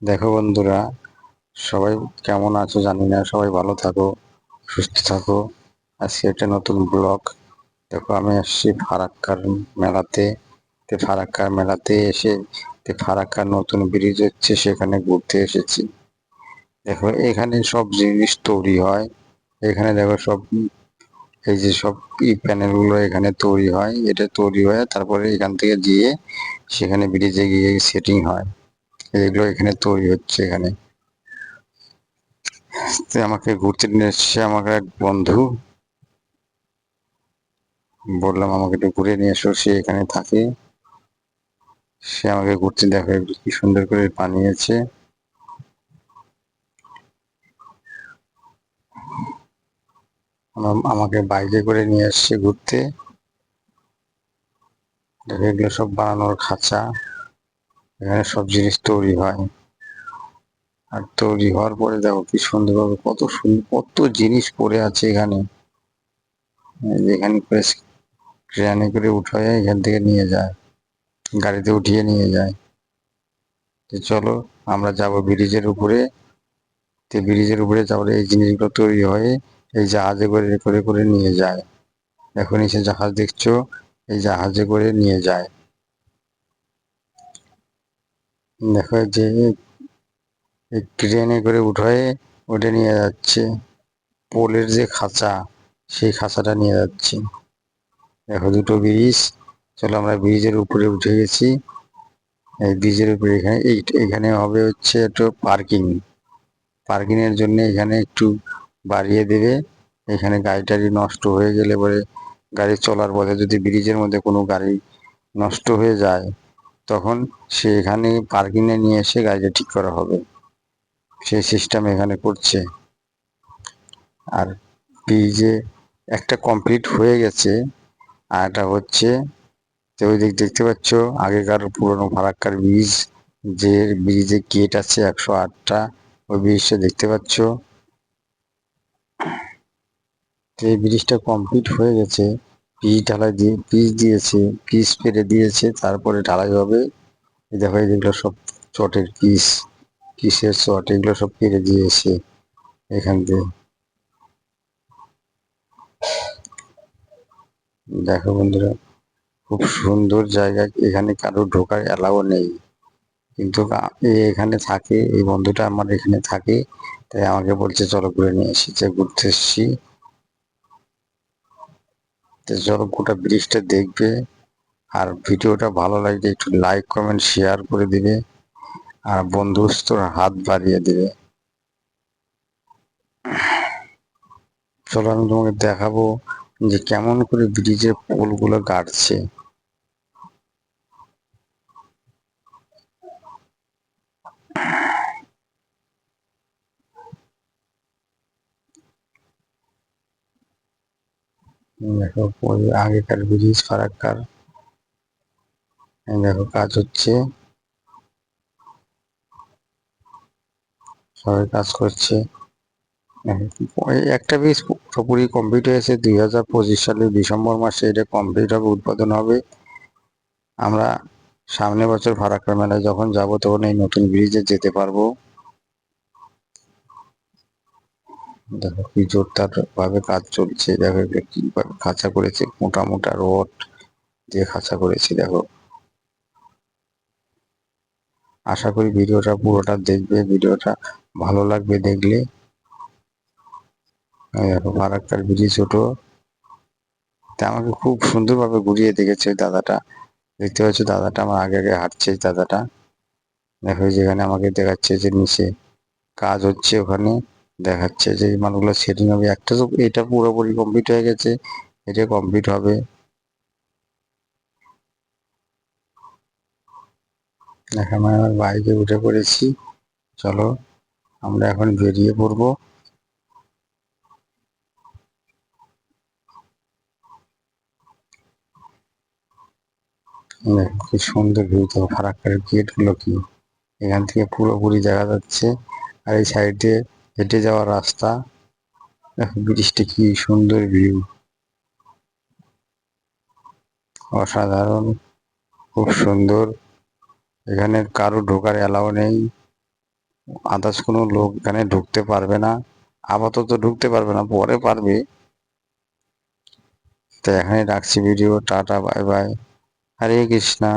দেখো বন্ধুরা, সবাই কেমন আছো জানি না। সবাই ভালো থাকো, সুস্থ থাকো। আজকে একটা নতুন ব্লগ। দেখো, আমি আসছি ফারাক্কার মেলাতে। ফারাক্কার মেলাতে এসে ফারাক্কার নতুন ব্রিজ হচ্ছে, সেখানে ঘুরতে এসেছি। দেখো, এখানে সব জিনিস তৈরি হয়। এখানে দেখো সব, এই যে সব প্যানেল গুলো এখানে তৈরি হয়। এটা তৈরি হয়ে তারপরে এখান থেকে গিয়ে সেখানে ব্রিজে গিয়ে সেটিং হয়। এগুলো এখানে তৈরি হচ্ছে এখানে। আমাকে ঘুরতে নিয়ে এসছে আমার এক বন্ধু। বললাম আমাকে একটু ঘুরে নিয়ে এসো, সে এখানে থাকে। সে আমাকে ঘুরতে, দেখো কি সুন্দর করে বানিয়েছে। আমাকে বাইকে করে নিয়ে এসছে ঘুরতে। দেখো, এগুলো সব বানানোর খাঁচা। এখানে সব জিনিস তৈরি হয়। আর তৈরি হওয়ার পরে দেখো কি সুন্দরভাবে, কত সুন্দর কত জিনিস পড়ে আছে এখানে। এই যে এখানে করে ট্রেনে করে উঠায় এখান থেকে নিয়ে যায়, গাড়িতে উঠিয়ে নিয়ে যায়। তো চলো, আমরা যাব ব্রিজের উপরে। ব্রিজের উপরে তারপরে এই জিনিসগুলো তৈরি হয়ে এই জাহাজে করে করে করে নিয়ে যায়। এখন এসে জাহাজ দেখছো, এই জাহাজে করে নিয়ে যায়। দেখো যে এই ট্রেনে করে উঠায়ে ওটা নিয়ে যাচ্ছে। পোলের যে খাঁচা, সেই খাঁচাটা নিয়ে যাচ্ছে। দেখো দুটো ব্রিজ। চলো, আমরা ব্রিজের উপরে উঠে গেছি। এই ব্রিজের উপরে এখানে এখানে হবে হচ্ছে একটু পার্কিং। পার্কিং এর জন্য এখানে একটু বাড়িয়ে দেবে। এখানে গাড়ি টাড়ি নষ্ট হয়ে গেলে পরে, গাড়ি চলার পথে যদি ব্রিজের মধ্যে কোনো গাড়ি নষ্ট হয়ে যায়, তখন সে এখানে পার্কিং এ নিয়ে এসে গাড়িটা ঠিক করা হবে। সেই সিস্টেম এখানে করছে। আর ব্রিজে একটা কমপ্লিট হয়ে গেছে, আর একটা হচ্ছে। তো ওই দিক দেখতে পাচ্ছ, আগেকার পুরনো ফারাক্কার ব্রিজ, যে ব্রিজে গেট আছে 108টা, ওই ব্রিজটা দেখতে পাচ্ছ। তো এই ব্রিজটা কমপ্লিট হয়ে গেছে। পিচ দিয়েছে, পিচ ফেলে দিয়েছে, তারপরে ঢালাই হবে। এই দেখো, যেগুলো সব চটের পিচ, পিচের চট, এগুলো সব পেরে দিয়েছে এখান দিয়ে। দেখো বন্ধুরা, খুব সুন্দর জায়গা। এখানে কারো ঢোকার অ্যালাউ নেই, কিন্তু এখানে থাকে, এই বন্ধুটা আমার এখানে থাকে। তাই আমাকে বলছে চলো ঘুরে নিয়ে এসেছি, যে ঘুরতে এসেছি। তো চলো, গোটা ব্রিজটা দেখবে। আর ভিডিওটা ভালো লাগলে একটু লাইক কমেন্ট শেয়ার করে দিবে। আর বন্ধুত্বর হাত বাড়িয়ে দিবে। চলো, আমি তোমাকে দেখাবো যে কেমন করে ব্রিজের পোলগুলো গাড়ছে। দেখো, আগেকার ব্রিজ ফারাক্কার। এই দেখো কাজ হচ্ছে, সবাই কাজ করছে। এই একটা ব্রিজ পুরোপুরি কমপ্লিট হয়েছে 2025 সালের ডিসেম্বর মাসে। এটা কমপ্লিট হবে, উদ্বোধন হবে। আমরা সামনের বছর ফারাক্কার মেলায় যখন যাব, তখন এই নতুন ব্রিজে যেতে পারবো। দেখো কি জোরদার ভাবে কাজ চলছে। দেখো এগুলো কিভাবে খাঁচা করেছে, মোটা মোটা রড দিয়ে খাঁচা করেছে। দেখো, আশা করি ভিডিওটা পুরোটা দেখবে, ভিডিওটা ভালো লাগবে দেখলে। এই দেখো ফারাক্কার ব্রিজ ছোট। তা আমাকে খুব সুন্দরভাবে ঘুরিয়ে দেখেছে ওই দাদাটা। দেখতে পাচ্ছ, দাদাটা আমার আগে আগে হাঁটছে, এই দাদাটা। দেখো, যেখানে আমাকে দেখাচ্ছে যে নিচে কাজ হচ্ছে, ওখানে দেখাচ্ছে যে এই মালগুলো সেটিং হবে। একটা তো এটা পুরোপুরি কমপ্লিট হয়ে গেছে, এটা কমপ্লিট হবে। দেখো, আমি আমার বাইকে উঠে পড়েছি। চলো, আমরা এখন বেরিয়ে পড়বো। দেখো কি সুন্দর ভিউ। তো ফারাক্কার গেট গুলো কি এখান থেকে পুরোপুরি দেখা যাচ্ছে। আর এই সাইডে হেঁটে যাওয়ার রাস্তা। দেখো ব্রিজটা কি সুন্দর ভিউ, অসাধারণ, খুব সুন্দর। এখানে কারো ঢোকার অ্যালাউ নেই। আদার্স কোনো লোক এখানে ঢুকতে পারবে না, আপাতত ঢুকতে পারবে না, পরে পারবে। তো এখানে রাখছি ভিডিও, টাটা বাই বাই, হরে কৃষ্ণা।